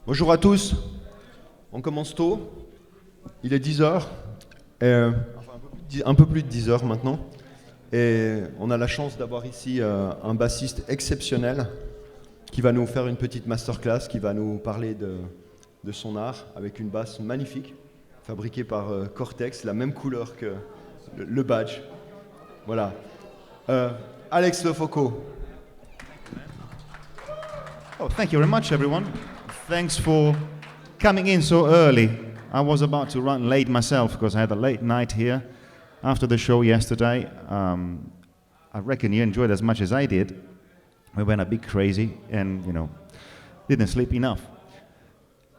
Bonjour à tous, on commence tôt, il est 10 heures, un peu plus de 10 heures maintenant, et on a la chance d'avoir ici un bassiste exceptionnel qui va nous faire une petite masterclass, qui va nous parler de son art avec une basse magnifique, fabriquée par Cortex, la même couleur que le badge. Voilà. Alex Lofoco. Oh, thank you very much, everyone. Thanks for coming in so early. I was about to run late myself because I had a late night here after the show yesterday. I reckon you enjoyed as much as I did. We went a bit crazy and, didn't sleep enough.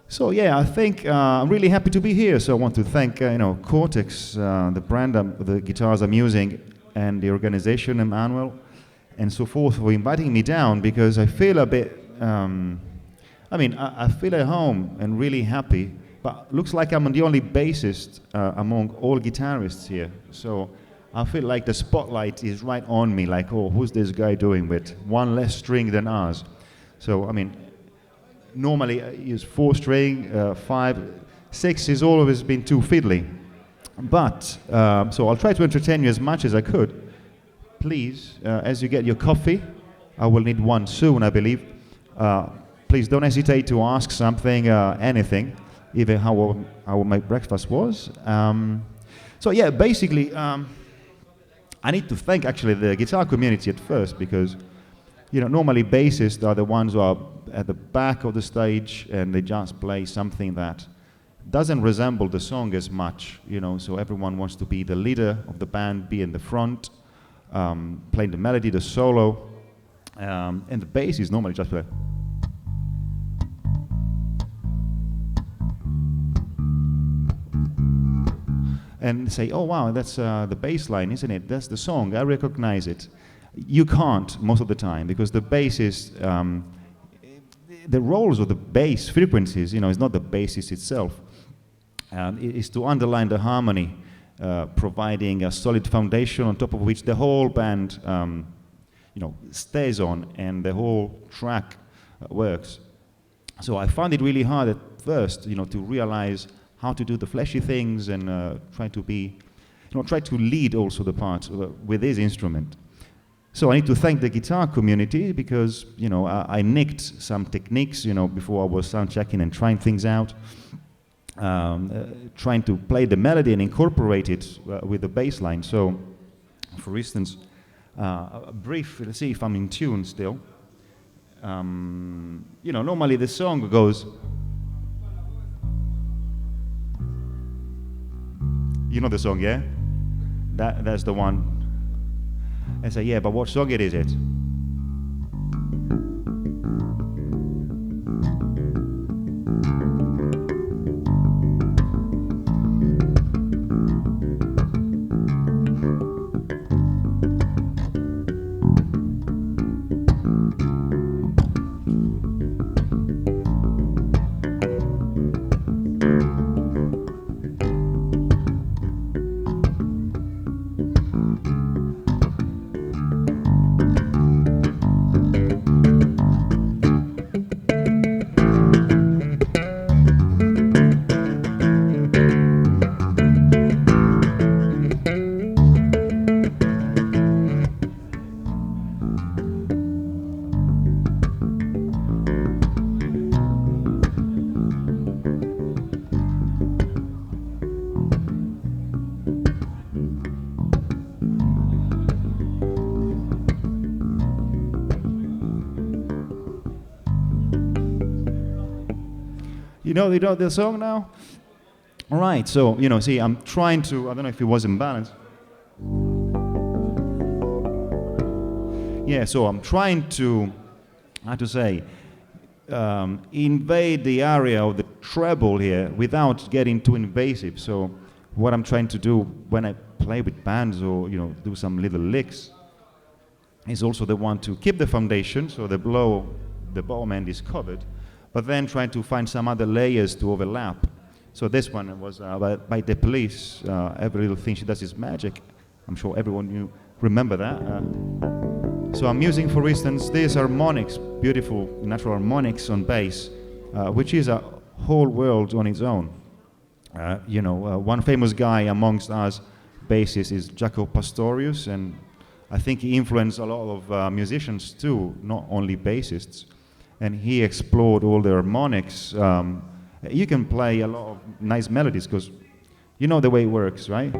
So yeah, I think I'm really happy to be here. So I want to thank, Cortex, the brand the guitars I'm using, and the organization, Emmanuel, and so forth, for inviting me down because I feel a bit. I feel at home and really happy, but looks like I'm the only bassist among all guitarists here. So I feel like the spotlight is right on me, like, oh, who's this guy doing with one less string than ours? So, normally I use 4-string, 5, 6 has always been too fiddly. But, so I'll try to entertain you as much as I could. Please, as you get your coffee, I will need one soon, I believe. Please don't hesitate to ask something, anything, even how my breakfast was. So yeah, basically, I need to thank actually the guitar community at first because, normally bassists are the ones who are at the back of the stage and they just play something that doesn't resemble the song as much, so everyone wants to be the leader of the band, be in the front, playing the melody, the solo, and the bass is normally just play. And say, oh wow, that's the bass line, isn't it? That's the song, I recognize it. You can't most of the time because the bass is, the roles of the bass frequencies, it's not the bassist itself. It is to underline the harmony, providing a solid foundation on top of which the whole band, stays on and the whole track works. So I found it really hard at first, to realize how to do the flashy things and try to lead also the parts with this instrument. So I need to thank the guitar community because, I nicked some techniques, before I was sound checking and trying things out, trying to play the melody and incorporate it with the bass line. So, for instance, a brief, let's see if I'm in tune still. Normally the song goes. You know the song, yeah? That's the one. I say, yeah, but what song is it? You know the song now? All right, so, see, I'm trying to, I don't know if it was in balance. Yeah, so I'm trying to, invade the area of the treble here without getting too invasive. So what I'm trying to do when I play with bands or, do some little licks is also the one to keep the foundation, so the bottom end is covered, but then trying to find some other layers to overlap. So this one was by the Police. Every little thing she does is magic. I'm sure everyone you remember that. So I'm using, for instance, these harmonics, beautiful natural harmonics on bass, which is a whole world on its own. One famous guy amongst us bassists is Jaco Pastorius, and I think he influenced a lot of musicians too, not only bassists. And he explored all the harmonics. You can play a lot of nice melodies because you know the way it works, right?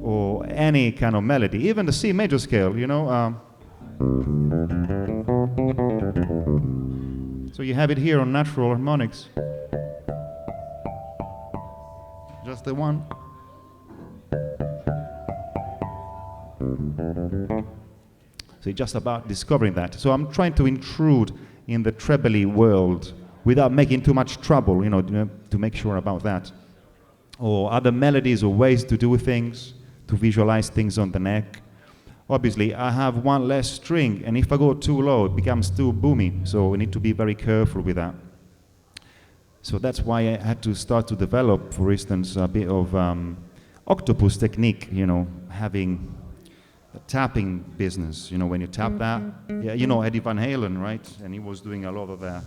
Or any kind of melody, even the C major scale, So you have it here on natural harmonics. Just the one. So it's just about discovering that. So I'm trying to intrude in the trebly world without making too much trouble, to make sure about that. Or other melodies or ways to do things, to visualize things on the neck. Obviously, I have one less string, and if I go too low, it becomes too boomy. So we need to be very careful with that. So that's why I had to start to develop, for instance, a bit of octopus technique, having a tapping business. When you tap that, Eddie Van Halen, right? And he was doing a lot of that.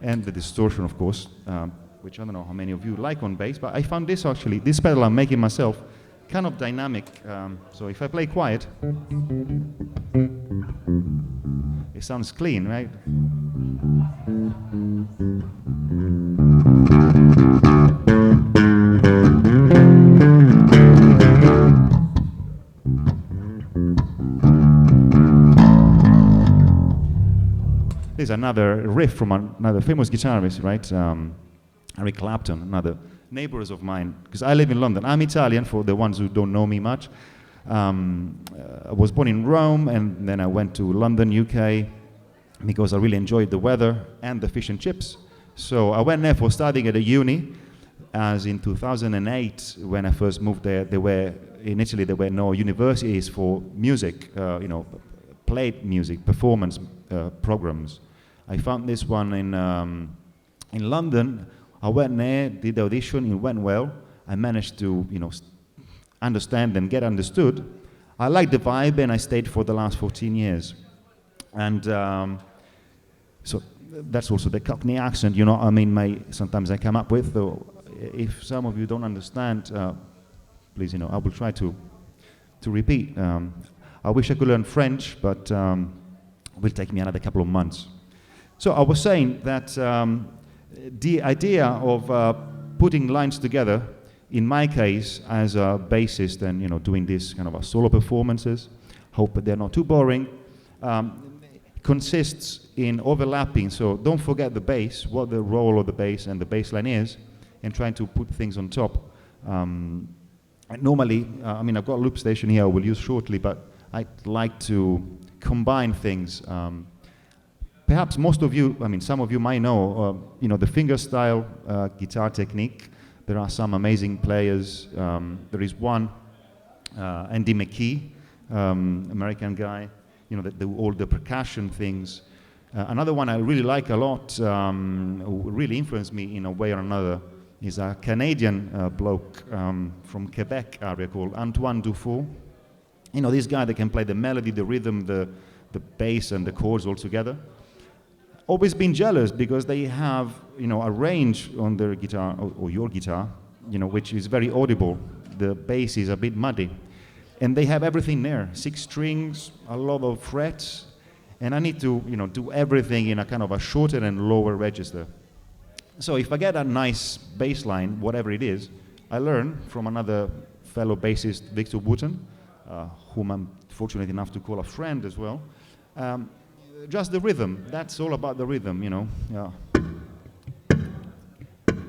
And the distortion, of course, which I don't know how many of you like on bass, but I found this pedal I'm making myself, kind of dynamic. So if I play quiet, it sounds clean, right? There's another riff from another famous guitarist, right? Eric Clapton, another neighbors of mine, because I live in London. I'm Italian, for the ones who don't know me much. I was born in Rome, and then I went to London, UK, because I really enjoyed the weather and the fish and chips. So I went there for studying at a uni, as in 2008, when I first moved there, in Italy, there were no universities for music, played music, performance programs. I found this one in London. I went there, did the audition, it went well. I managed to, understand and get understood. I liked the vibe, and I stayed for the last 14 years. And so that's also the Cockney accent, sometimes I come up with. So if some of you don't understand, please, I will try to repeat. I wish I could learn French, but it will take me another couple of months. So I was saying that the idea of putting lines together, in my case, as a bassist and doing this kind of solo performances, hope that they're not too boring, consists in overlapping. So don't forget the bass, what the role of the bass and the bass line is, and trying to put things on top. Normally, I've got a loop station here I will use shortly, but I'd like to combine things. Perhaps most of you, some of you might know, the fingerstyle guitar technique. There are some amazing players. There is one, Andy McKee, American guy, all the percussion things. Another one I really like a lot, who really influenced me in a way or another, is a Canadian bloke from Quebec area called Antoine Dufault. This guy that can play the melody, the rhythm, the bass and the chords all together. Always been jealous because they have, a range on their guitar, or your guitar, which is very audible. The bass is a bit muddy. And they have everything there, 6 strings, a lot of frets, and I need to, do everything in a kind of a shorter and lower register. So if I get a nice bass line, whatever it is, I learn from another fellow bassist, Victor Wooten, whom I'm fortunate enough to call a friend as well. Just the rhythm, that's all about the rhythm, Yeah.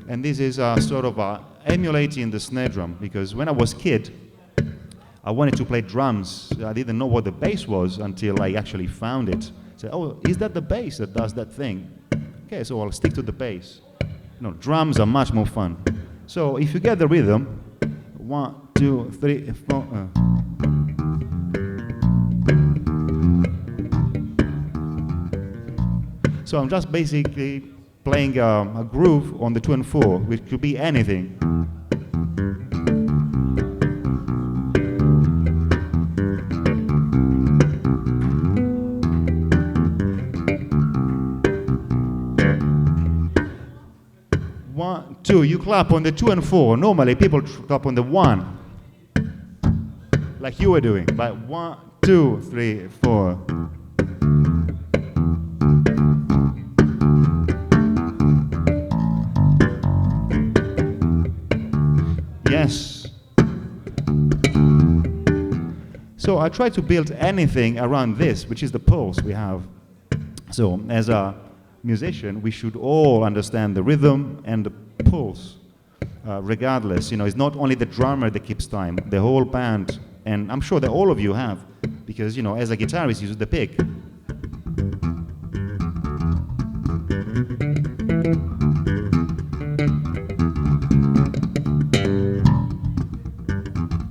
And this is sort of emulating the snare drum, because when I was a kid, I wanted to play drums. I didn't know what the bass was until I actually found it. Said, oh, is that the bass that does that thing? Okay, so I'll stick to the bass. Drums are much more fun. So if you get the rhythm, 1, 2, 3, 4. So I'm just basically playing a groove on the 2 and 4, which could be anything. One, two, you clap on the 2 and 4. Normally people clap on the 1, like you were doing. But 1, 2, 3, 4. Yes. So I try to build anything around this, which is the pulse we have. So as a musician, we should all understand the rhythm and the pulse, regardless. You know, it's not only the drummer that keeps time, the whole band, and I'm sure that all of you have, because, you know, as a guitarist, you use the pick.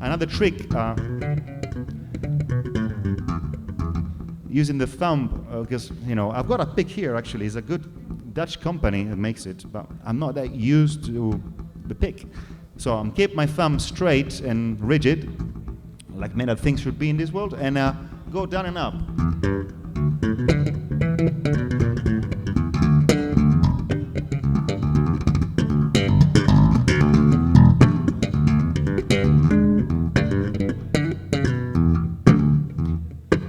Another trick, using the thumb, because, you know, I've got a pick here, actually. It's a good Dutch company that makes it, but I'm not that used to the pick. So I'm keep my thumb straight and rigid, like many things should be in this world, and go down and up.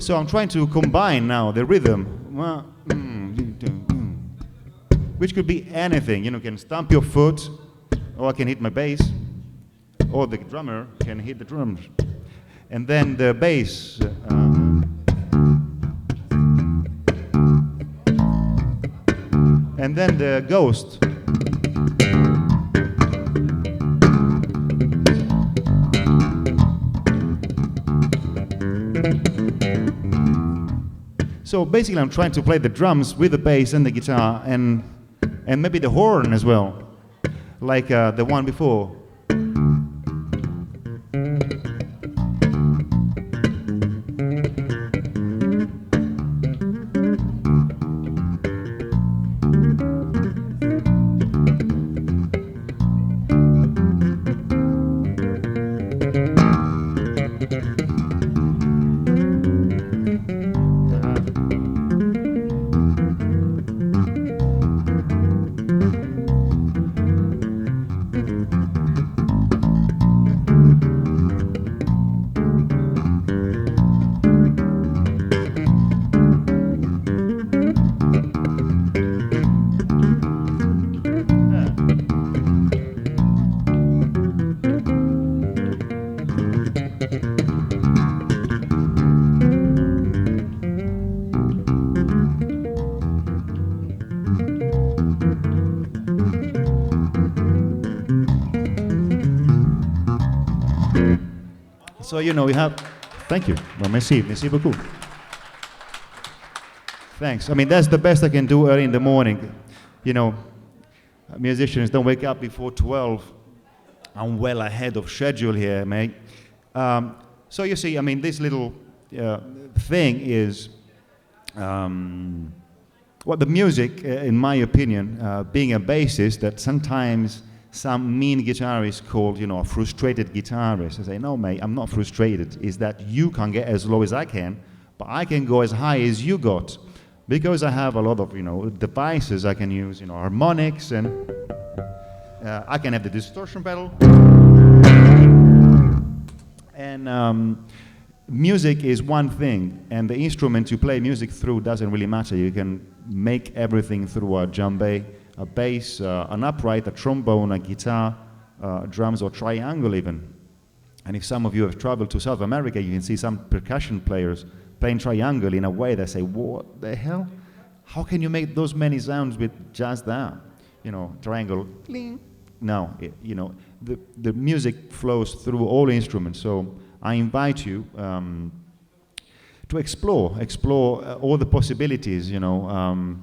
So I'm trying to combine now the rhythm, which could be anything. You know, can stamp your foot, or I can hit my bass, or the drummer can hit the drums. And then the bass. And then the ghost. So basically I'm trying to play the drums with the bass and the guitar and maybe the horn as well, like the one before. So, you know, we have, thank you. Well, merci beaucoup. Thanks. I mean, that's the best I can do early in the morning. You know, musicians don't wake up before 12. I'm well ahead of schedule here, mate. So you see, I mean, this little thing is, well, the music, in my opinion, being a bassist, that sometimes some mean guitarist called, you know, a frustrated guitarist. I say, no, mate, I'm not frustrated. It's that you can't get as low as I can, but I can go as high as you got. Because I have a lot of, you know, devices I can use, you know, harmonics, and I can have the distortion pedal. And music is one thing, and the instrument you play music through doesn't really matter. You can make everything through a djembe, a bass, an upright, a trombone, a guitar, drums, or triangle even. And if some of you have traveled to South America, you can see some percussion players playing triangle in a way that say, what the hell? How can you make those many sounds with just that? You know, triangle, bling. No, you know, the music flows through all instruments. So I invite you to explore all the possibilities, you know,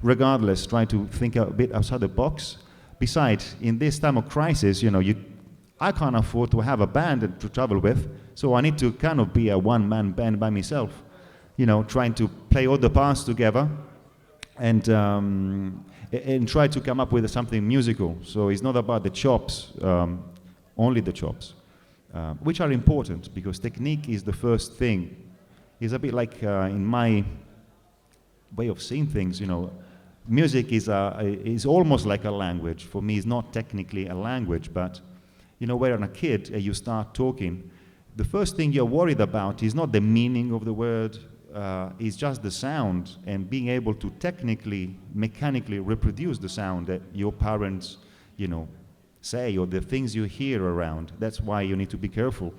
regardless, try to think a bit outside the box. Besides, in this time of crisis, you know, I can't afford to have a band to travel with, so I need to kind of be a one-man band by myself, you know, trying to play all the parts together and try to come up with something musical. So it's not about the chops, only the chops, which are important because technique is the first thing. It's a bit like in my way of seeing things, you know, music is almost like a language. For me, it's not technically a language, but you know, when you're a kid and you start talking, the first thing you're worried about is not the meaning of the word, it's just the sound and being able to technically, mechanically reproduce the sound that your parents, you know, say or the things you hear around. That's why you need to be careful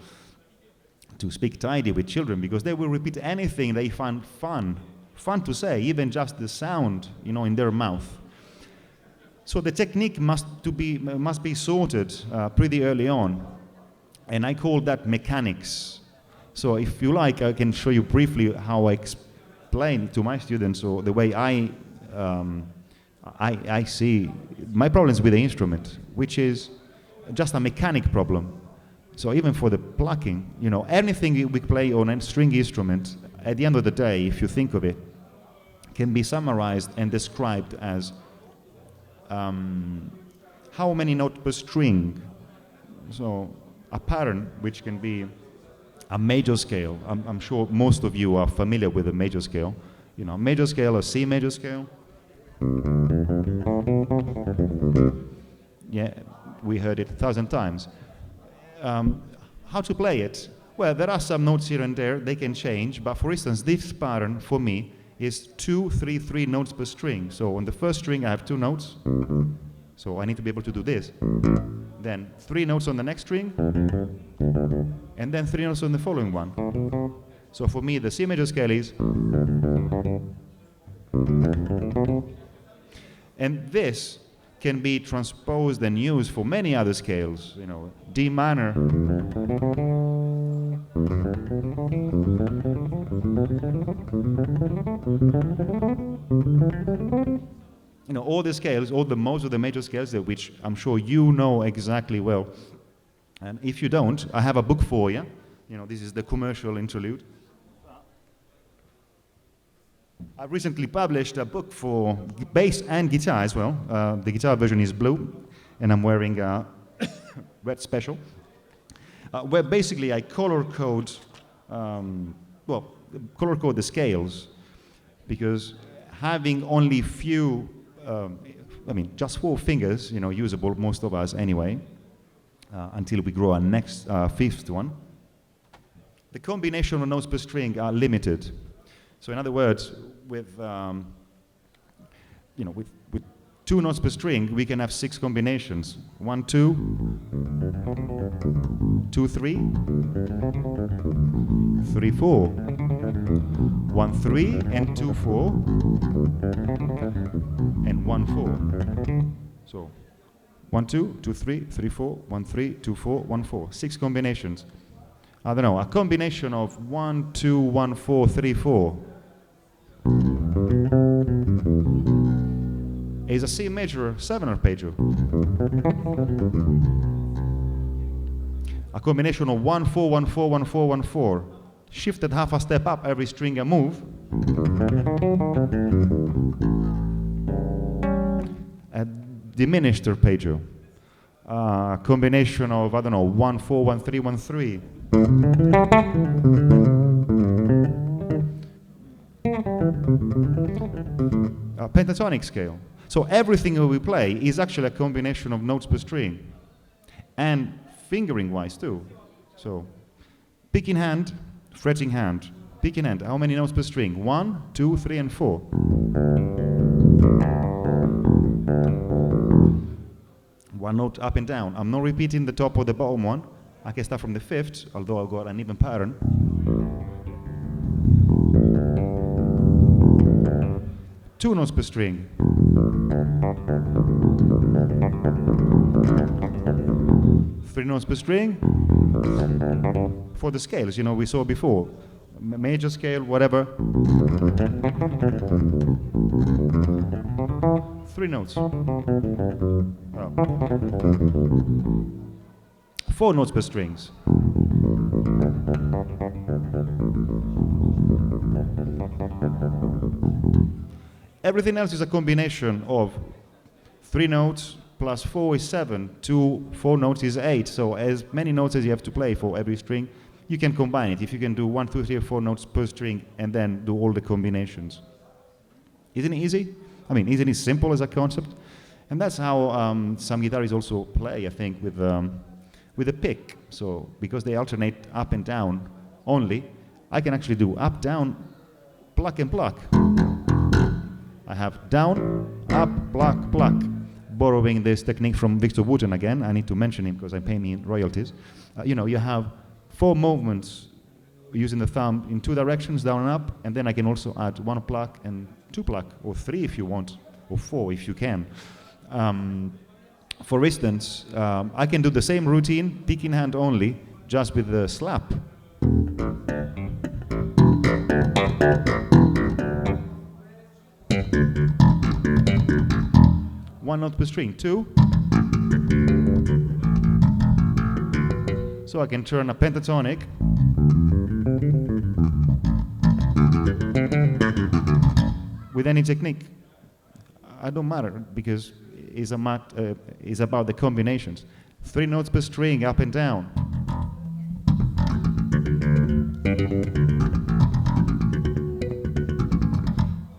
to speak tidy with children because they will repeat anything they find fun to say, even just the sound, you know, in their mouth. So the technique must be sorted pretty early on, and I call that mechanics. So if you like, I can show you briefly how I explain to my students or the way I see my problems with the instrument, which is just a mechanic problem. So even for the plucking, you know, anything we play on a string instrument, at the end of the day, if you think of it, can be summarized and described as how many notes per string. So a pattern, which can be a major scale. I'm sure most of you are familiar with a major scale. You know, major scale, a C major scale. Yeah, we heard it 1,000 times. How to play it? Well, there are some notes here and there, they can change, but for instance, this pattern for me is 2, 3, 3 notes per string. So on the first string I have 2 notes, so I need to be able to do this. Then 3 notes on the next string, and then 3 notes on the following one. So for me, the C major scale is, and this can be transposed and used for many other scales, you know, D minor, you know, all the scales, most of the major scales, which I'm sure you know exactly well. And if you don't, I have a book for you. You know, this is the commercial interlude. I recently published a book for bass and guitar as well. The guitar version is blue, and I'm wearing a red special, where basically I color code the scales, because having only few, just 4 fingers, you know, usable, most of us anyway, until we grow our next 5th one. The combination of notes per string are limited. So in other words, with 2 notes per string, we can have 6 combinations. 1, 2, 2, 3, 3, 4, 1, 3, and 2, 4, and 1, 4. So 1, 2, 2, 3, 3, 4, 1, 3, 2, 4, 1, 4. 6 combinations. I don't know, a combination of 1, 2, 1, 4, 3, 4 is a C major 7 arpeggio. A combination of 1, 4, 1, 4, 1, 4, 1, 4, shifted half a step up every string I move. A diminished arpeggio. A combination of, 1, 4, 1, 3, 1, 3. A pentatonic scale. So everything that we play is actually a combination of notes per string, and fingering wise too. So pick in hand, fretting hand, pick in hand. How many notes per string? 1, 2, 3, and 4. One note up and down. I'm not repeating the top or the bottom one. I can start from the 5th, although I've got an even pattern. Two notes per string. Three notes per string. For the scales, you know, we saw before. Major scale, whatever. 3 notes. Oh. 4 notes per strings. Everything else is a combination of 3 notes plus 4 is 7, 4 notes is 8. So as many notes as you have to play for every string, you can combine it. If you can do 1, 2, 3, or 4 notes per string and then do all the combinations. Isn't it easy? I mean, isn't it simple as a concept? And that's how some guitarists also play, I think, with a pick. So because they alternate up and down only, I can actually do up, down, pluck and pluck. I have down, up, pluck, pluck. Borrowing this technique from Victor Wooten again. I need to mention him because I'm paying me royalties. You have 4 movements using the thumb in 2 directions, down and up, and then I can also add 1 pluck and 2 pluck, or 3 if you want, or 4 if you can. For instance, I can do the same routine, picking hand only, just with the slap. One note per string, 2. So I can turn a pentatonic with any technique. I don't matter because it's about the combinations. 3 notes per string, up and down.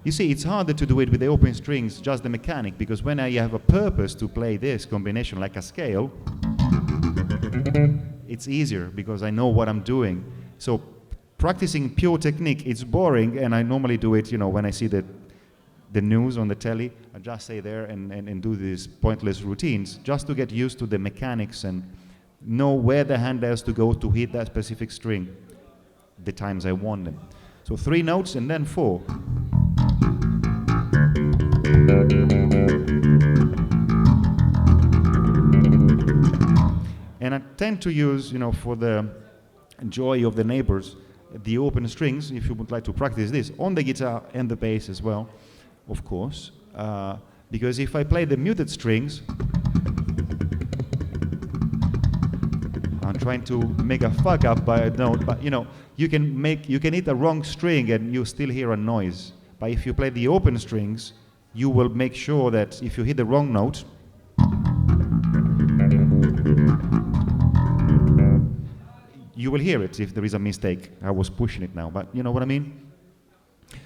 You see, it's harder to do it with the open strings, just the mechanic, because when I have a purpose to play this combination like a scale, it's easier because I know what I'm doing. So practicing pure technique, it's boring, and I normally do it, when I see the news on the telly, I just stay there and do these pointless routines just to get used to the mechanics and know where the hand has to go to hit that specific string the times I want them. So 3 notes and then 4. And I tend to use, for the joy of the neighbors, the open strings, if you would like to practice this, on the guitar and the bass as well, of course. Because if I play the muted strings, I'm trying to make a fuck up by a note, but you can hit a wrong string and you still hear a noise. But if you play the open strings, you will make sure that if you hit the wrong note, you will hear it if there is a mistake. I was pushing it now, but you know what I mean?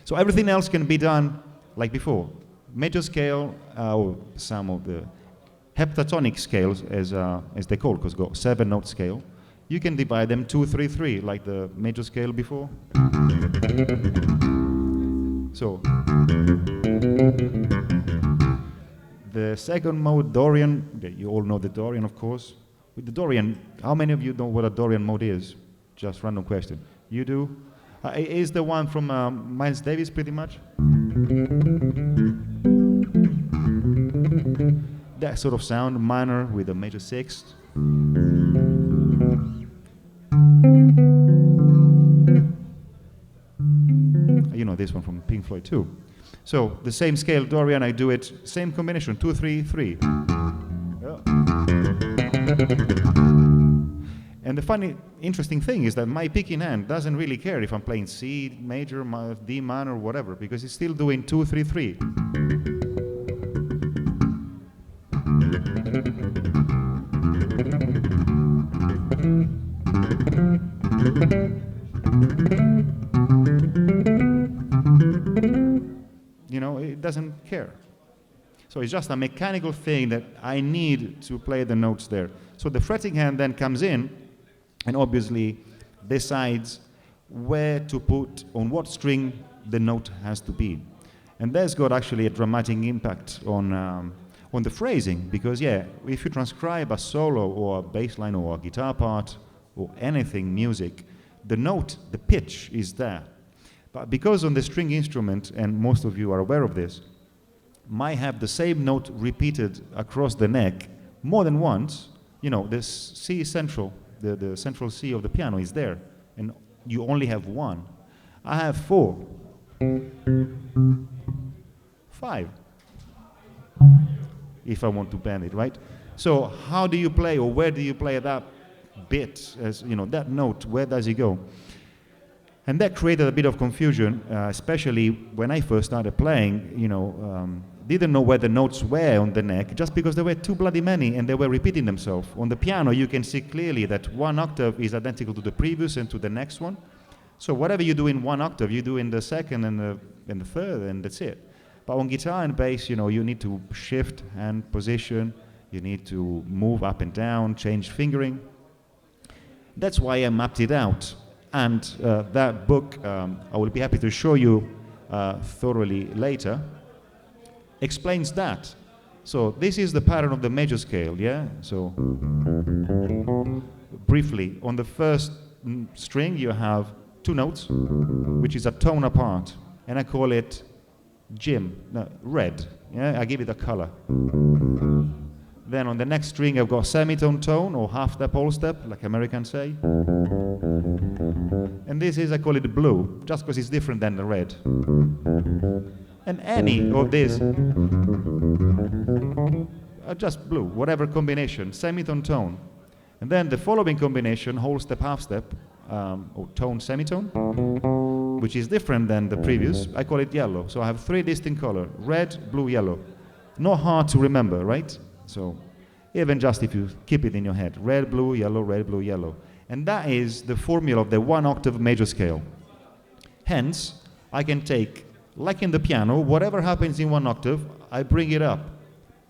So everything else can be done like before. Major scale, or some of the heptatonic scales, as they call, because go 7-note scale. You can divide them 2, 3, 3, like the major scale before. So the second mode, Dorian, you all know the Dorian, of course. With the Dorian, how many of you know what a Dorian mode is? Just random question. You do? It is the one from Miles Davis, pretty much. That sort of sound, minor with a major sixth. You know this one from Pink Floyd too. So the same scale, Dorian, I do it, same combination, 2, 3, 3. And the funny, interesting thing is that my picking hand doesn't really care if I'm playing C major, D minor, whatever, because it's still doing 2, 3, 3. It doesn't care. So it's just a mechanical thing that I need to play the notes there. So the fretting hand then comes in and obviously decides where to put, on what string the note has to be. And that's got actually a dramatic impact on the phrasing, because if you transcribe a solo or a bass line or a guitar part or anything music, the note, the pitch is there. But because on the string instrument, and most of you are aware of this, might have the same note repeated across the neck more than once, the C central, the central C of the piano is there, and you only have one. I have 4, 5, if I want to bend it, right? So how do you play, or where do you play that bit, as that note, where does it go? And that created a bit of confusion, especially when I first started playing, didn't know where the notes were on the neck, just because there were too bloody many and they were repeating themselves. On the piano, you can see clearly that one octave is identical to the previous and to the next one. So whatever you do in one octave, you do in the second and the third, and that's it. But on guitar and bass, you need to shift hand position, you need to move up and down, change fingering. That's why I mapped it out. And that book, I will be happy to show you thoroughly later, explains that. So this is the pattern of the major scale, yeah? So briefly, on the first string you have 2 notes, which is a tone apart, and I call it red, yeah? I give it a color. Then on the next string I've got semitone tone, or half step, whole step, like Americans say. And this is, I call it blue, just because it's different than the red. And any of these are just blue, whatever combination, semitone tone. And then the following combination, whole step, half step, or tone, semitone, which is different than the previous, I call it yellow. So I have 3 distinct colors, red, blue, yellow. Not hard to remember, right? So even just if you keep it in your head, red, blue, yellow. And that is the formula of the 1 octave major scale. Hence, I can take, like in the piano, whatever happens in 1 octave, I bring it up.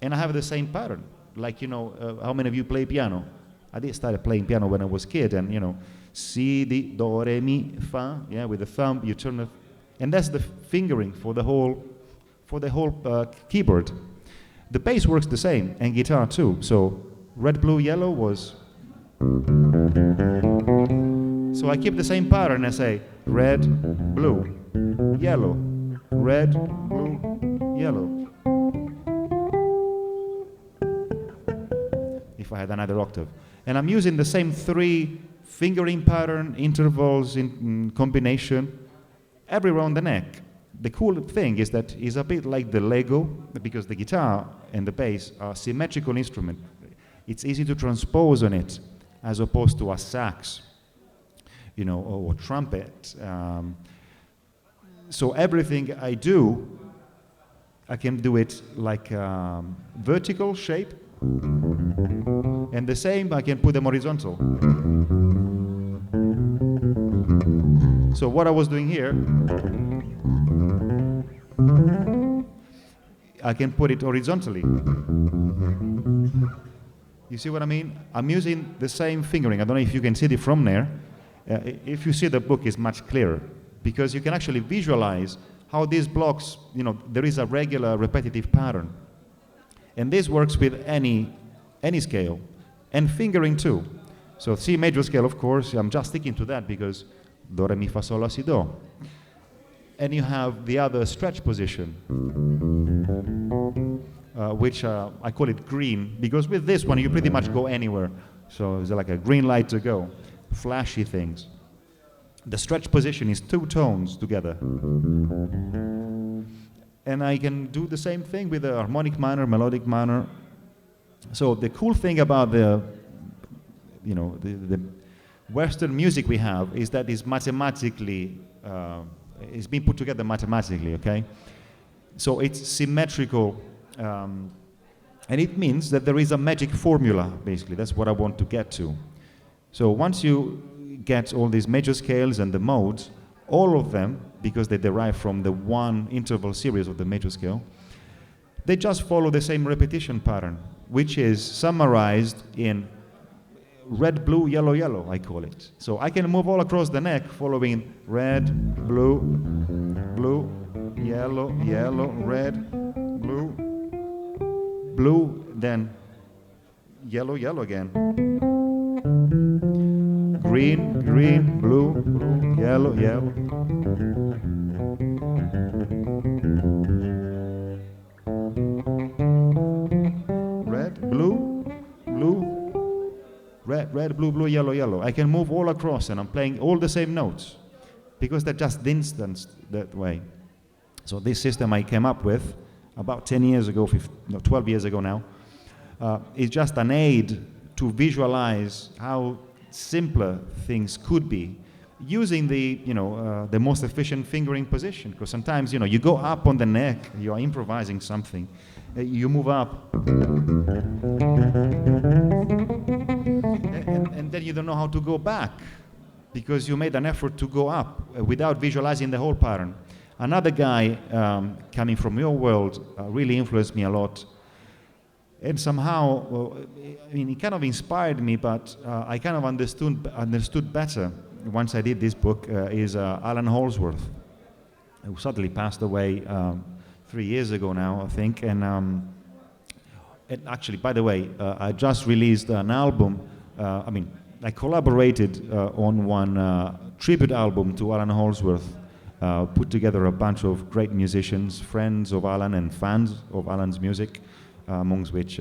And I have the same pattern. Like, how many of you play piano? I did start playing piano when I was a kid, and C, D, Do, Re, Mi, Fa, yeah, with the thumb, you turn and that's the fingering for the whole keyboard. The bass works the same, and guitar too. So red, blue, yellow was. So I keep the same pattern. I say red, blue, yellow, red, blue, yellow. If I had another octave. And I'm using the same 3 fingering pattern, intervals in combination, everywhere on the neck. The cool thing is that it's a bit like the Lego, because the guitar and the bass are symmetrical instruments. It's easy to transpose on it, as opposed to a sax, or trumpet. So everything I do, I can do it like vertical shape, and the same I can put them horizontal. So what I was doing here, I can put it horizontally. You see what I mean? I'm using the same fingering. I don't know if you can see it from there. If you see the book, it's much clearer, because you can actually visualize how these blocks, there is a regular repetitive pattern. And this works with any scale, and fingering too. So C major scale, of course, I'm just sticking to that because Do, Re, Mi, Fa, Sol, La, Si, Do. And you have the other stretch position, which I call it green, because with this one you pretty much go anywhere. So it's like a green light to go, flashy things. The stretch position is 2 tones together. And I can do the same thing with the harmonic minor, melodic minor. So the cool thing about the Western music we have is that it's mathematically, it's been put together mathematically, okay? So it's symmetrical, and it means that there is a magic formula, basically. That's what I want to get to. So once you get all these major scales and the modes, all of them, because they derive from the 1 interval series of the major scale, they just follow the same repetition pattern, which is summarized in red, blue, yellow, yellow, I call it. So I can move all across the neck following red, blue, blue, yellow, yellow, red, blue, blue, then yellow, yellow again. Green, green, blue, blue, yellow, yellow. Red, blue, blue, red, red, blue, blue, yellow, yellow. I can move all across and I'm playing all the same notes because they're just instanced that way. So this system I came up with about 10 years ago, 12 years ago now, is just an aid to visualize how simpler things could be using the most efficient fingering position, because sometimes you go up on the neck, you are improvising something, you move up, and then you don't know how to go back because you made an effort to go up without visualizing the whole pattern. Another guy coming from your world really influenced me a lot, and somehow, he kind of inspired me, but I kind of understood better once I did this book, is Alan Holdsworth, who suddenly passed away 3 years ago now, I think. And actually, by the way, I just released an album. I collaborated on one tribute album to Alan Holdsworth, put together a bunch of great musicians, friends of Alan and fans of Alan's music, amongst which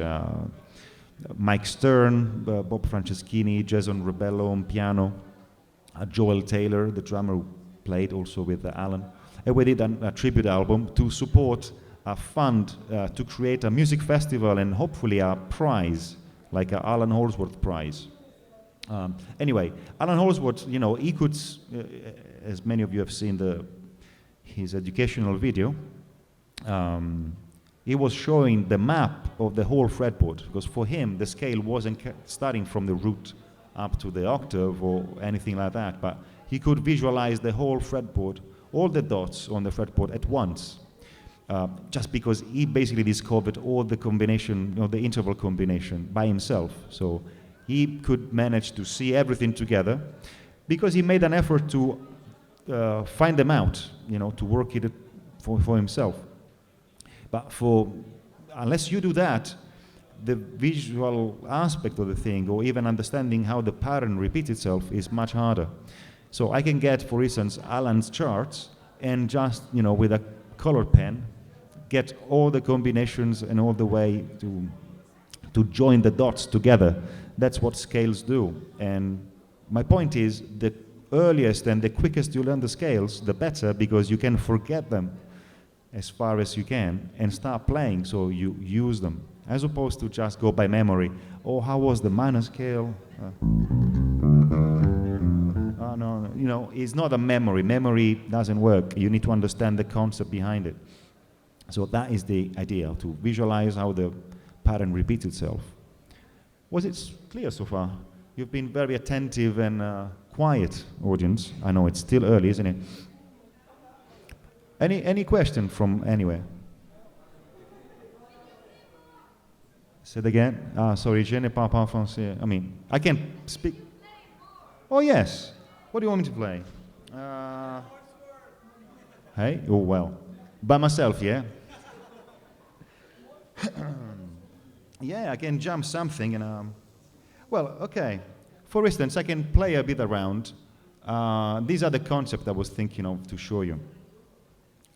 Mike Stern, Bob Franceschini, Jason Rebello on piano, Joel Taylor, the drummer who played also with Alan. And we did a tribute album to support a fund to create a music festival and hopefully a prize, like an Alan Holdsworth prize. Anyway, Alan Holdsworth, he could, as many of you have seen his educational video, he was showing the map of the whole fretboard, because for him the scale wasn't starting from the root up to the octave or anything like that, but he could visualize the whole fretboard, all the dots on the fretboard at once, just because he basically discovered all the combination, the interval combination by himself. So he could manage to see everything together because he made an effort to find them out, to work it for himself. But unless you do that, the visual aspect of the thing, or even understanding how the pattern repeats itself, is much harder. So I can get, for instance, Alan's charts and just, with a color pen, get all the combinations and all the way to join the dots together. That's what scales do. And my point is, the earliest and the quickest you learn the scales, the better, because you can forget them as far as you can and start playing, so you use them, as opposed to just go by memory. Oh, how was the minor scale? No, it's not a memory. Memory doesn't work. You need to understand the concept behind it. So that is the idea, to visualize how the pattern repeats itself. Was it clear so far? You've been very attentive and quiet, audience. I know it's still early, isn't it? Any question from anywhere? Say it again. Sorry, je ne parle pas français. I can speak. Oh, yes. What do you want me to play? Hey? Oh, well. By myself, yeah? Yeah, I can jump something and... well, okay. For instance, I can play a bit around. These are the concepts I was thinking of to show you.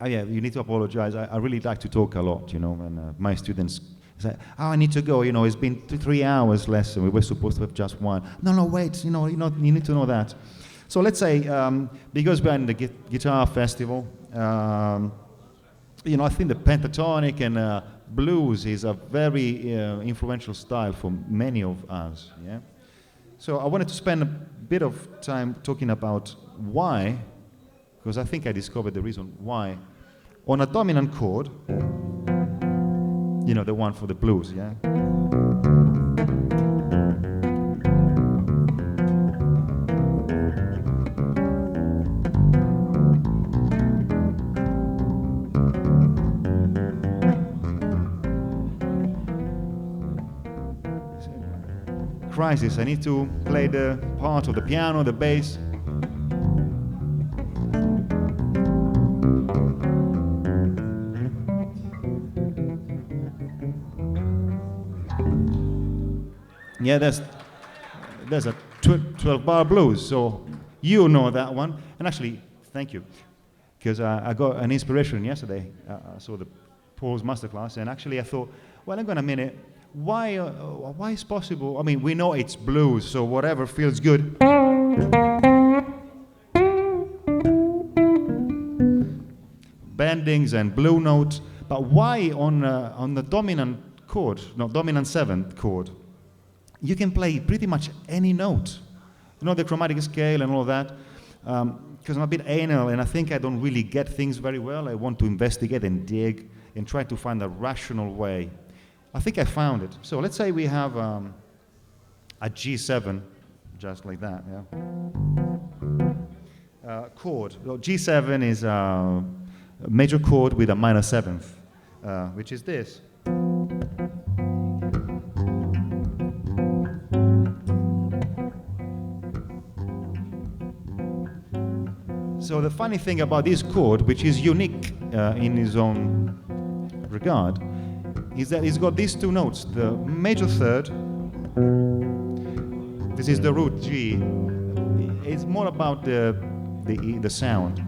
Yeah, you need to apologize. I really like to talk a lot, and my students say, I need to go, it's been 3 hours lesson. We were supposed to have just one. No, wait, you need to know that. So let's say, because we're in the guitar festival, I think the pentatonic and blues is a very influential style for many of us, yeah? So I wanted to spend a bit of time talking about why, because I think I discovered the reason why, on a dominant chord, the one for the blues, yeah? Crisis, I need to play the part of the piano, the bass. Yeah, there's a 12-bar blues, so you know that one. And actually, thank you, because I got an inspiration yesterday. I saw the Paul's Masterclass, and actually I thought, well, hang on a minute, why is possible? We know it's blues, so whatever feels good. Bendings and blue notes, but why on the dominant chord, dominant 7th chord, you can play pretty much any note. The chromatic scale and all that. because I'm a bit anal and I think I don't really get things very well. I want to investigate and dig and try to find a rational way. I think I found it. So let's say we have a G7, just like that, yeah? Chord. Well, G7 is a major chord with a minor seventh, which is this. So the funny thing about this chord, which is unique in its own regard, is that it's got these two notes, the major third, this is the root G, it's more about the sound.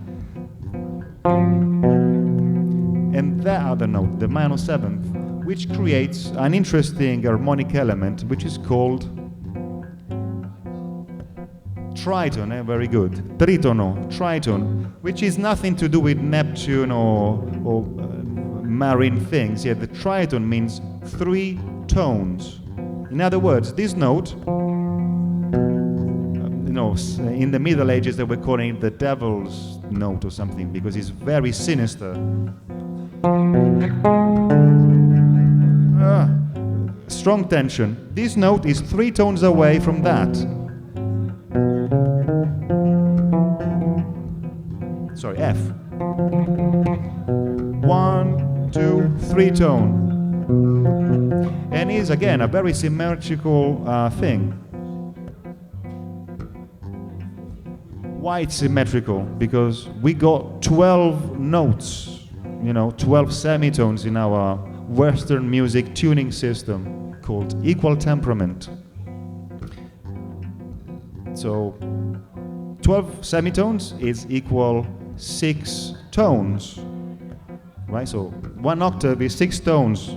And that other note, the minor seventh, which creates an interesting harmonic element, which is called tritone, very good. Tritono, tritone, which is nothing to do with Neptune or marine things. Yeah, the tritone means 3 tones. In other words, this note, in the Middle Ages they were calling it the devil's note or something because it's very sinister. Strong tension. This note is 3 tones away from that. Sorry, F. 1, 2, 3 tone. And is again a very symmetrical thing. Why it's symmetrical? Because we got 12 notes, 12 semitones in our Western music tuning system called equal temperament. So 12 semitones is equal 6 tones, right? So 1 octave is 6 tones.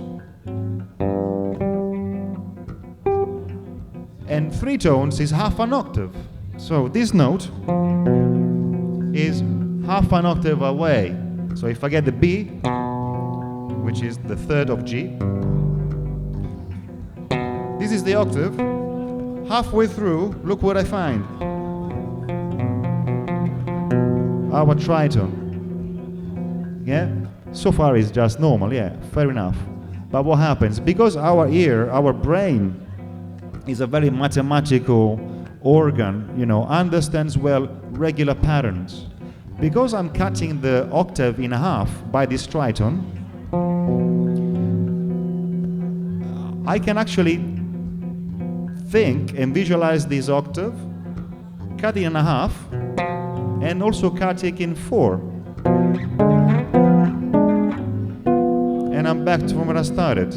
And 3 tones is half an octave. So this note is half an octave away. So if I get the B, which is the third of G, this is the octave. Halfway through, look what I find. Our tritone. Yeah? So far it's just normal, yeah, fair enough. But what happens? Because our ear, our brain, is a very mathematical organ, understands well regular patterns. Because I'm cutting the octave in half by this tritone, I can actually think and visualize this octave, cut it in half, and also cut it in 4. And I'm back to where I started.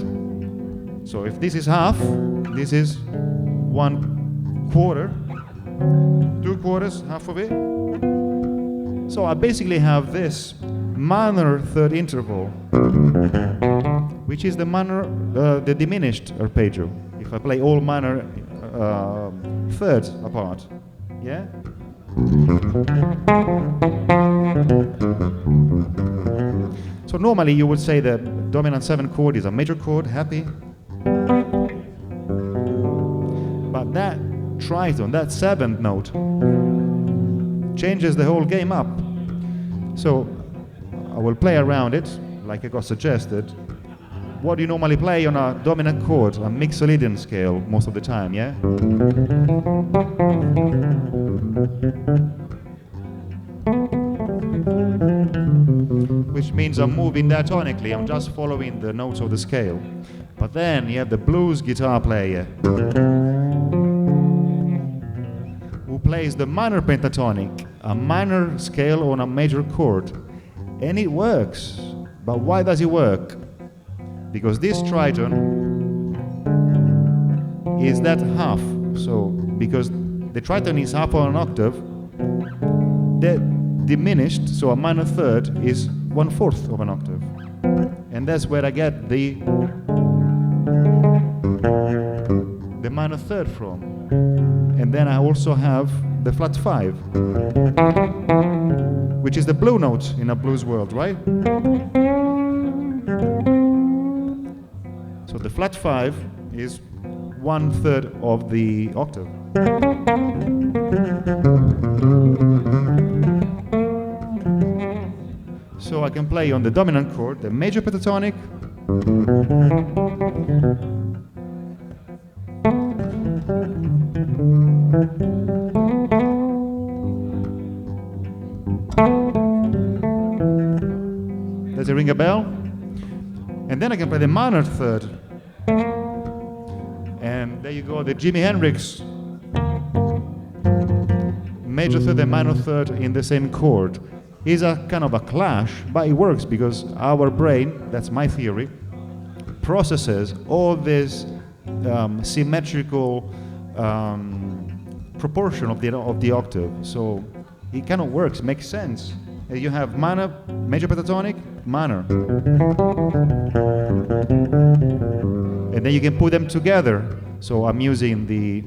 So if this is half, this is 1/4, 2/4, half of it. So I basically have this minor third interval, which is the minor, the diminished arpeggio. If I play all minor thirds apart, yeah. So normally you would say the dominant 7 chord is a major chord, happy. But that tritone, that 7th note, changes the whole game up. So I will play around it, like I got suggested. What do you normally play on a dominant chord? A Mixolydian scale most of the time, yeah? Which means I'm moving diatonically, I'm just following the notes of the scale. But then you have the blues guitar player who plays the minor pentatonic, a minor scale on a major chord. And it works. But why does it work? Because this tritone is that half. So, because the tritone is half on an octave, the diminished, so a minor third, is 1/4 of an octave. And that's where I get the minor third from. And then I also have the flat 5, which is the blue note in a blues world, right? So the flat 5 is 1/3 of the octave. can play on the dominant chord, the major pentatonic, does it ring a bell? And then I can play the minor third. And there you go, the Jimi Hendrix major third and minor third in the same chord. Is a kind of a clash, but it works because our brain, that's my theory, processes all this symmetrical proportion of the octave. So it kind of works, makes sense. You have minor, major pentatonic, minor. And then you can put them together. So I'm using the,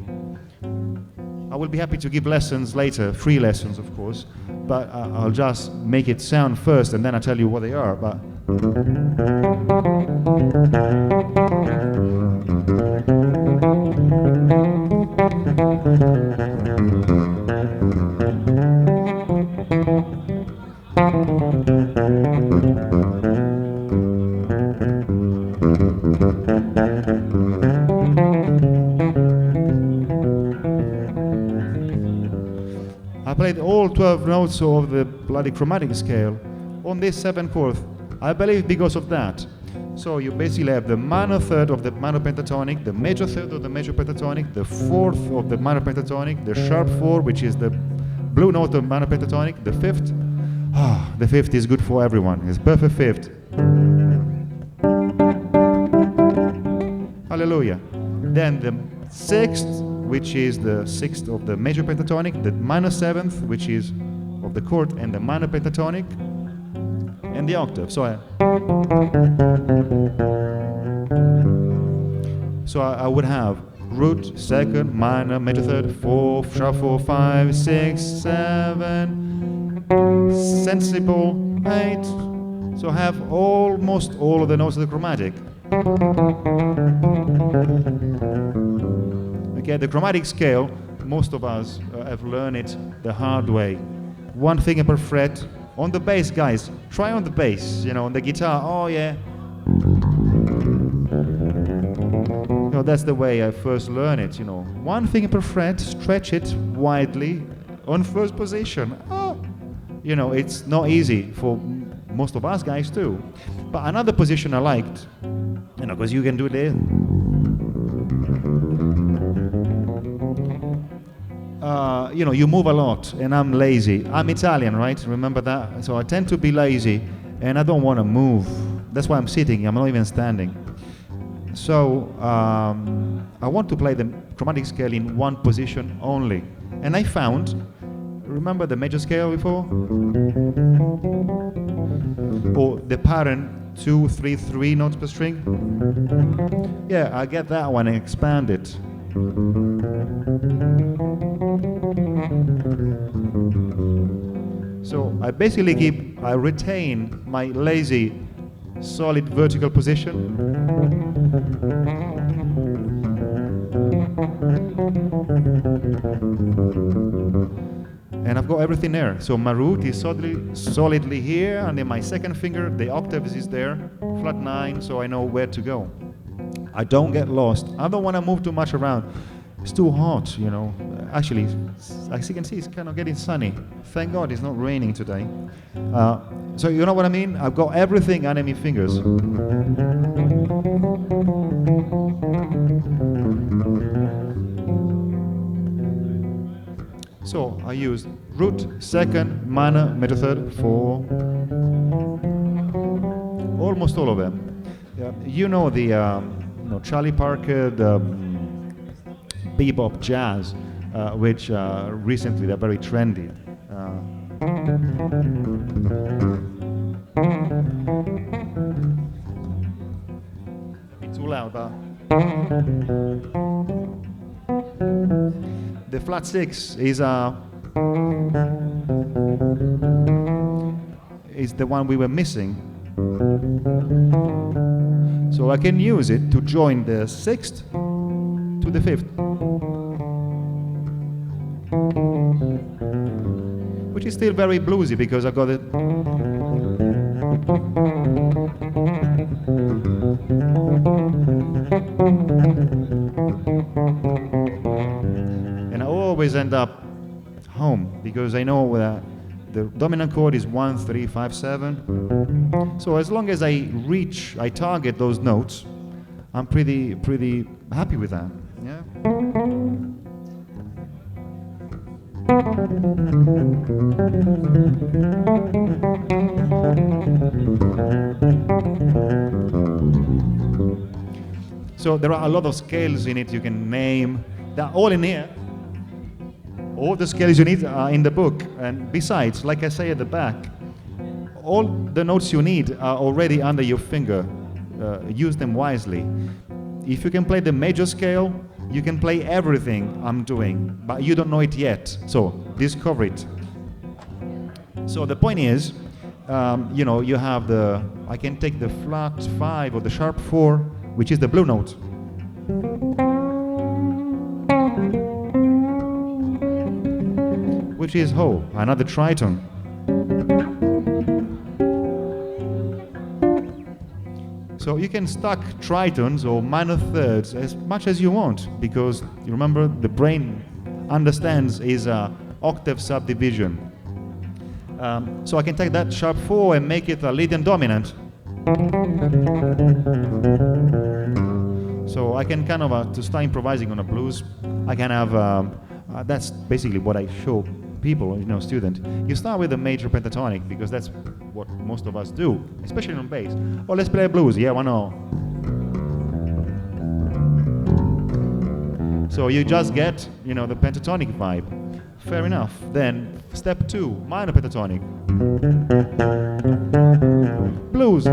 I will be happy to give lessons later, free lessons of course, but I'll just make it sound first and then I'll tell you what they are. But I played all 12 notes of the bloody chromatic scale on this 7th chord. I believe because of that. So you basically have the minor third of the minor pentatonic, the major third of the major pentatonic, the 4th of the minor pentatonic, the sharp 4, which is the blue note of minor pentatonic, the 5th. The 5th is good for everyone. It's perfect 5th. Hallelujah. Then the 6th, which is the 6th of the major pentatonic, the minor 7th, which is of the chord, and the minor pentatonic, and the octave. So I would have root, 2nd, minor, major 3rd, 4th, sharp 4, 5, 6, 7, sensible 8. So I have almost all of the notes of the chromatic. Okay, the chromatic scale, most of us have learned it the hard way. 1 finger per fret. On the bass, guys, try on the bass, on the guitar, oh yeah. That's the way I first learned it, 1 finger per fret, stretch it widely on first position. It's not easy for most of us guys too. But another position I liked, because you can do this. You move a lot, and I'm lazy. I'm Italian, right? Remember that? So I tend to be lazy, and I don't want to move. That's why I'm sitting. I'm not even standing. So I want to play the chromatic scale in 1 position only. And I found, remember the major scale before? Or the pattern 2, 3, 3 notes per string? Yeah, I get that one and expand it. So I basically I retain my lazy, solid vertical position. And I've got everything there. So my root is solidly here, and then my 2nd finger, the octaves is there, flat 9, so I know where to go. I don't get lost. I don't want to move too much around. It's too hot, Actually, as you can see, it's kind of getting sunny. Thank God it's not raining today. So you know what I mean? I've got everything under my fingers. So I use root, 2nd, minor, major 3rd, 4. Almost all of them. The Charlie Parker, the bebop jazz, which recently they're very trendy. It's too loud, but the flat 6 is the one we were missing. So I can use it to join the 6th to the 5th, which is still very bluesy because I got it. And I always end up home because I know that the dominant chord is 1, 3, 5, 7. So as long as I target those notes, I'm pretty happy with that. Yeah. So there are a lot of scales in it you can name. They're all in here. All the scales you need are in the book. And besides, like I say at the back, all the notes you need are already under your finger. Use them wisely. If you can play the major scale, you can play everything I'm doing, but you don't know it yet. So discover it. So the point is, you have I can take the flat 5 or the sharp 4, which is the blue note. Which is another tritone. So you can stack tritones or minor thirds as much as you want, because you remember the brain understands is an octave subdivision. So I can take that sharp 4 and make it a Lydian dominant. So I can kind of, to start improvising on a blues, I can have, that's basically what I show people, student. You start with a major pentatonic because that's what most of us do, especially on bass. Oh, let's play a blues. Yeah, why not? So you just get, the pentatonic vibe. Fair enough. Then step 2, minor pentatonic. Blues.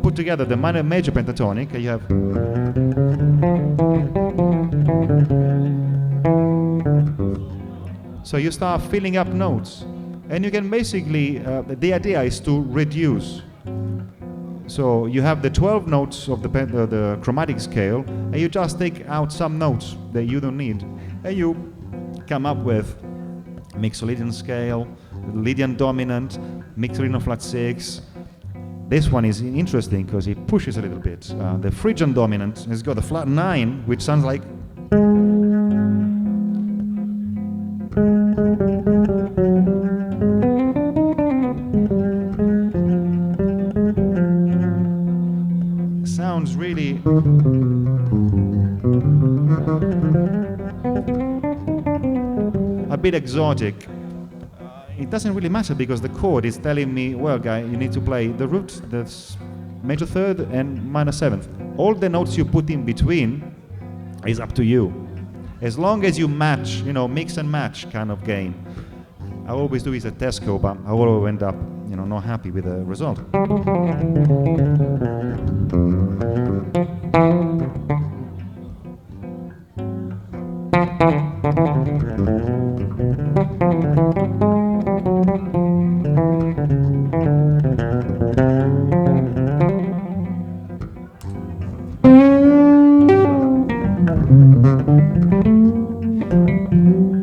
Put together the minor major pentatonic, and you have. So you start filling up notes, and you can basically, the idea is to reduce. So you have the 12 notes of the chromatic scale, and you just take out some notes that you don't need, and you come up with Mixolydian scale, Lydian dominant, Mixolydian flat 6. This one is interesting because it pushes a little bit. The Phrygian dominant has got the flat 9, which sounds like. Sounds really. A bit exotic. It doesn't really matter because the chord is telling me, well, guy, you need to play the root, the major third, and minor 7th. All the notes you put in between is up to you. As long as you match, mix and match kind of game. I always do it at Tesco, but I always end up, not happy with the result.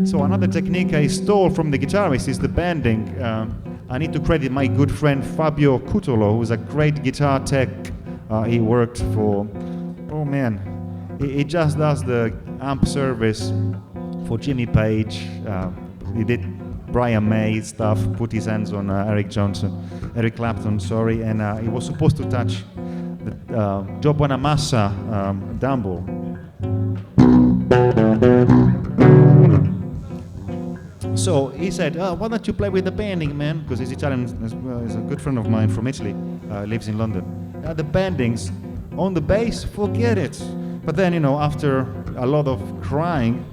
So another technique I stole from the guitarist is the bending. I need to credit my good friend Fabio Cutolo, who's a great guitar tech. He worked for, he just does the amp service for Jimmy Page. He did Brian May stuff, put his hands on Eric Clapton, and he was supposed to touch the Joe Bonamassa Dumble. So he said, why don't you play with the bending, man? Because he's Italian, he's a good friend of mine from Italy, lives in London. The bendings on the bass, forget it. But then, after a lot of crying,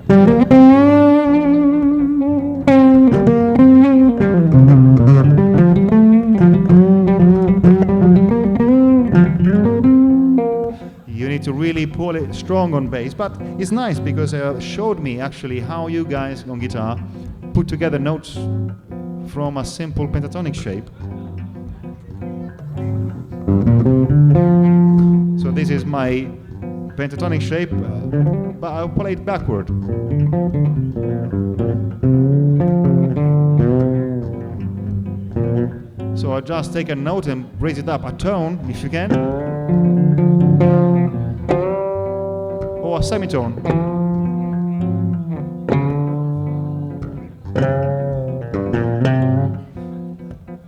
you need to really pull it strong on bass. But it's nice because it showed me actually how you guys on guitar put together notes from a simple pentatonic shape. So this is my pentatonic shape, but I'll play it backward. So I just take a note and raise it up a tone, if you can, or a semitone.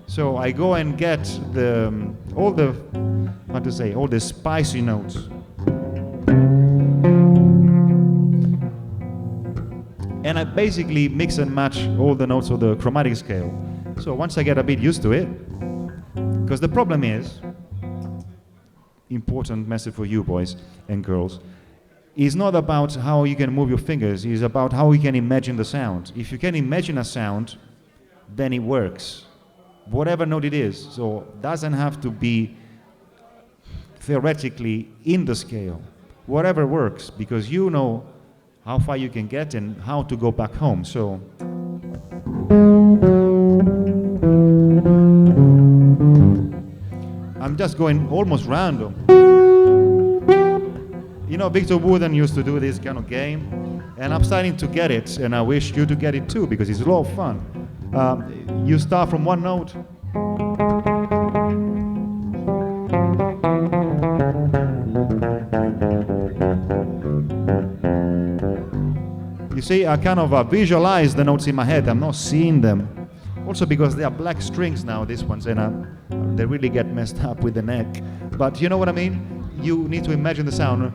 So I go and get all the spicy notes. And I basically mix and match all the notes of the chromatic scale. So once I get a bit used to it, because the problem is, important message for you boys and girls, is not about how you can move your fingers, it's about how you can imagine the sound. If you can imagine a sound, then it works. Whatever note it is, so it doesn't have to be theoretically in the scale. Whatever works, because you know how far you can get and how to go back home. So I'm just going almost random. You know, Victor Wooden used to do this kind of game, and I'm starting to get it, and I wish you to get it too, because it's a lot of fun. You start from one note. You see, I kind of visualize the notes in my head. I'm not seeing them. Also because they are black strings now, these ones, and they really get messed up with the neck. But you know what I mean? You need to imagine the sound.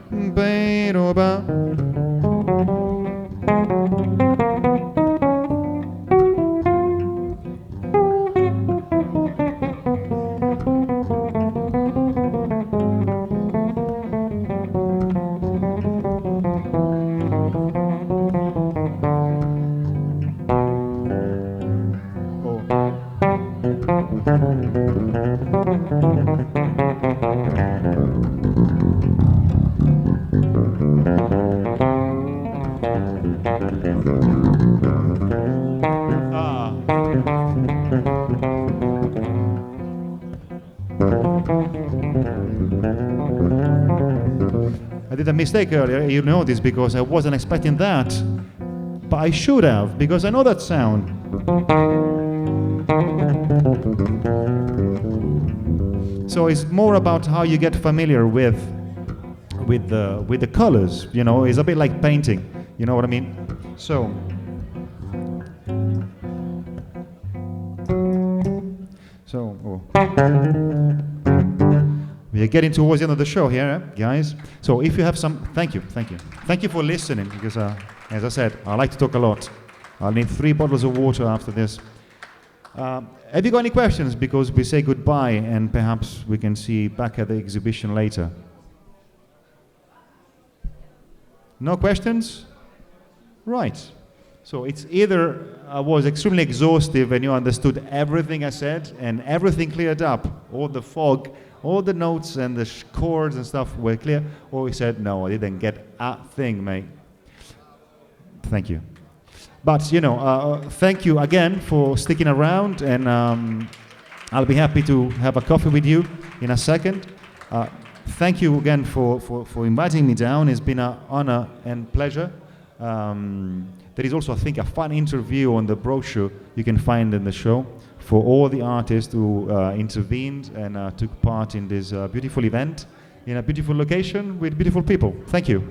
I did a mistake earlier, you know this, because I wasn't expecting that. But I should have, because I know that sound. So it's more about how you get familiar with the colors, you know. It's a bit like painting, you know what I mean? So we are getting towards the end of the show here, guys. So if you have some, thank you for listening, because as I said, I like to talk a lot. I'll need 3 bottles of water after this. Have you got any questions? Because we say goodbye, and perhaps we can see back at the exhibition later. No questions? Right. So it's either I was extremely exhaustive and you understood everything I said and everything cleared up, all the fog, all the notes and the chords and stuff were clear, or you said, no, I didn't get a thing, mate. Thank you. But, you know, thank you again for sticking around, and I'll be happy to have a coffee with you in a second. Thank you again for inviting me down. It's been an honor and pleasure. There is also, I think, a fun interview on the brochure you can find in the show for all the artists who intervened and took part in this beautiful event in a beautiful location with beautiful people. Thank you.